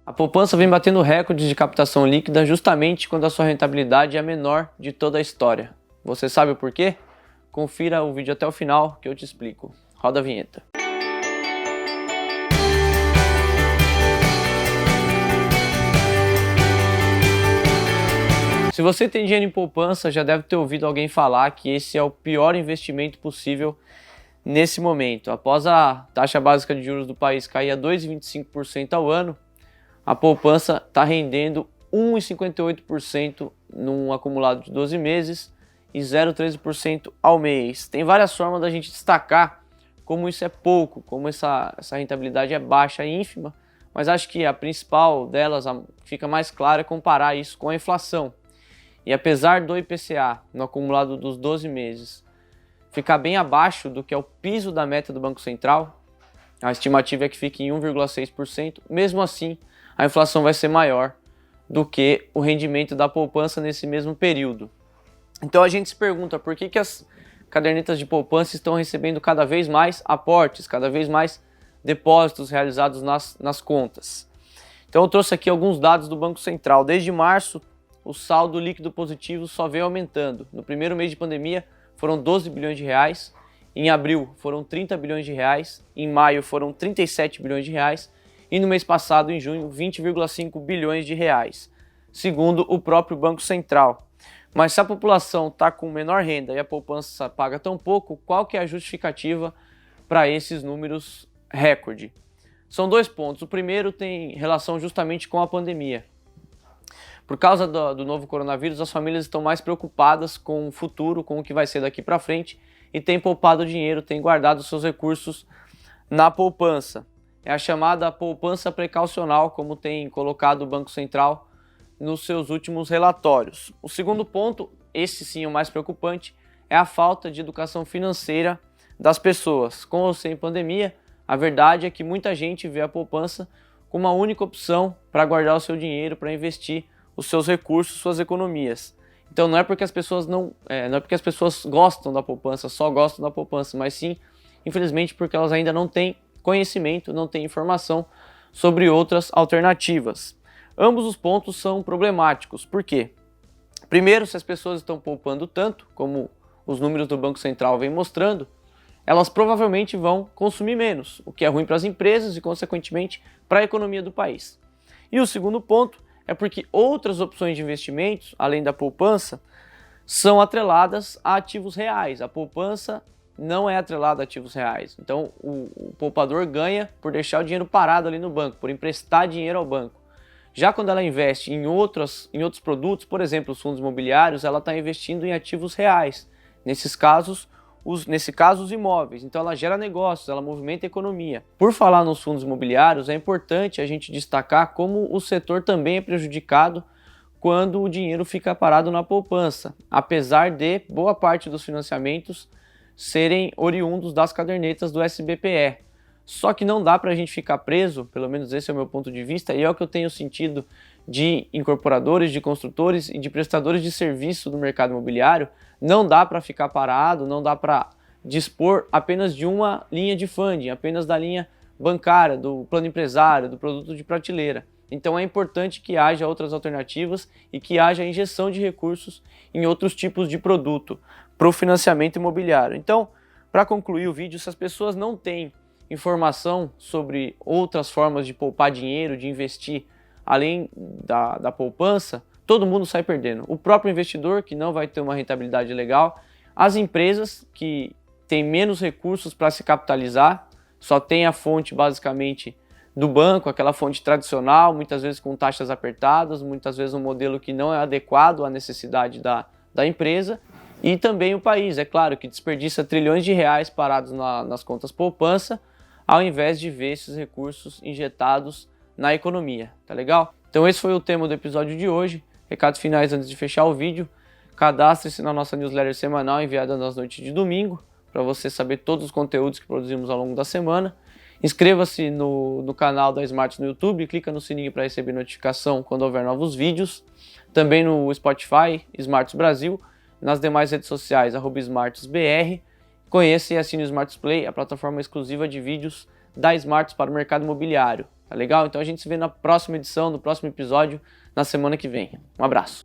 A poupança vem batendo recordes de captação líquida justamente quando a sua rentabilidade é a menor de toda a história. Você sabe o porquê? Confira o vídeo até o final que eu te explico. Roda a vinheta. Se você tem dinheiro em poupança, já deve ter ouvido alguém falar que esse é o pior investimento possível nesse momento. Após a taxa básica de juros do país cair a 2,25% ao ano, a poupança está rendendo 1,58% num acumulado de 12 meses e 0,13% ao mês. Tem várias formas da gente destacar como isso é pouco, como essa rentabilidade é baixa e ínfima, mas acho que a principal delas, a que fica mais clara, é comparar isso com a inflação. E apesar do IPCA, no acumulado dos 12 meses, ficar bem abaixo do que é o piso da meta do Banco Central, a estimativa é que fique em 1,6%, mesmo assim a inflação vai ser maior do que o rendimento da poupança nesse mesmo período. Então a gente se pergunta por que as cadernetas de poupança estão recebendo cada vez mais aportes, cada vez mais depósitos realizados nas contas. Então eu trouxe aqui alguns dados do Banco Central. Desde março, o saldo líquido positivo só veio aumentando. No primeiro mês de pandemia foram 12 bilhões de reais, em abril foram 30 bilhões de reais, em maio foram 37 bilhões de reais e no mês passado, em junho, 20,5 bilhões de reais, segundo o próprio Banco Central. Mas se a população está com menor renda e a poupança paga tão pouco, qual que é a justificativa para esses números recorde? São dois pontos. O primeiro tem relação justamente com a pandemia. Por causa do novo coronavírus, as famílias estão mais preocupadas com o futuro, com o que vai ser daqui para frente, e têm poupado dinheiro, têm guardado seus recursos na poupança. É a chamada poupança precaucional, como tem colocado o Banco Central nos seus últimos relatórios. O segundo ponto, esse sim o mais preocupante, é a falta de educação financeira das pessoas. Com ou sem pandemia, a verdade é que muita gente vê a poupança como uma única opção para guardar o seu dinheiro, para investir os seus recursos, suas economias. Então não é porque as pessoas não é porque as pessoas gostam da poupança, só gostam da poupança, mas sim, infelizmente, porque elas ainda não têm conhecimento, não têm informação sobre outras alternativas. Ambos os pontos são problemáticos. Por quê? Primeiro, se as pessoas estão poupando tanto, como os números do Banco Central vêm mostrando, elas provavelmente vão consumir menos, o que é ruim para as empresas e, consequentemente, para a economia do país. E o segundo ponto é porque outras opções de investimentos, além da poupança, são atreladas a ativos reais. A poupança não é atrelada a ativos reais. Então, o poupador ganha por deixar o dinheiro parado ali no banco, por emprestar dinheiro ao banco. Já quando ela investe em outros produtos, por exemplo, os fundos imobiliários, ela está investindo em ativos reais. Nesse caso, os imóveis. Então ela gera negócios, ela movimenta a economia. Por falar nos fundos imobiliários, é importante a gente destacar como o setor também é prejudicado quando o dinheiro fica parado na poupança, apesar de boa parte dos financiamentos serem oriundos das cadernetas do SBPE. Só que não dá para a gente ficar preso, pelo menos esse é o meu ponto de vista, e é o que eu tenho sentido de incorporadores, de construtores e de prestadores de serviço do mercado imobiliário. Não dá para ficar parado, não dá para dispor apenas de uma linha de funding, apenas da linha bancária, do plano empresário, do produto de prateleira. Então é importante que haja outras alternativas e que haja injeção de recursos em outros tipos de produto para o financiamento imobiliário. Então, para concluir o vídeo, se as pessoas não têm informação sobre outras formas de poupar dinheiro, de investir além da poupança, todo mundo sai perdendo. O próprio investidor, que não vai ter uma rentabilidade legal, as empresas que têm menos recursos para se capitalizar, só tem a fonte basicamente do banco, aquela fonte tradicional, muitas vezes com taxas apertadas, muitas vezes um modelo que não é adequado à necessidade da empresa, e também o país, é claro, que desperdiça trilhões de reais parados nas contas poupança, ao invés de ver esses recursos injetados na economia, tá legal? Então esse foi o tema do episódio de hoje. Recados finais antes de fechar o vídeo: cadastre-se na nossa newsletter semanal enviada nas noites de domingo, para você saber todos os conteúdos que produzimos ao longo da semana. Inscreva-se no canal da Smarts no YouTube, clica no sininho para receber notificação quando houver novos vídeos. Também no Spotify, Smarts Brasil, nas demais redes sociais, @SmartsBR. Conheça e assine o Smarts Play, a plataforma exclusiva de vídeos da Smarts para o mercado imobiliário. Tá legal? Então a gente se vê na próxima edição, no próximo episódio, na semana que vem. Um abraço.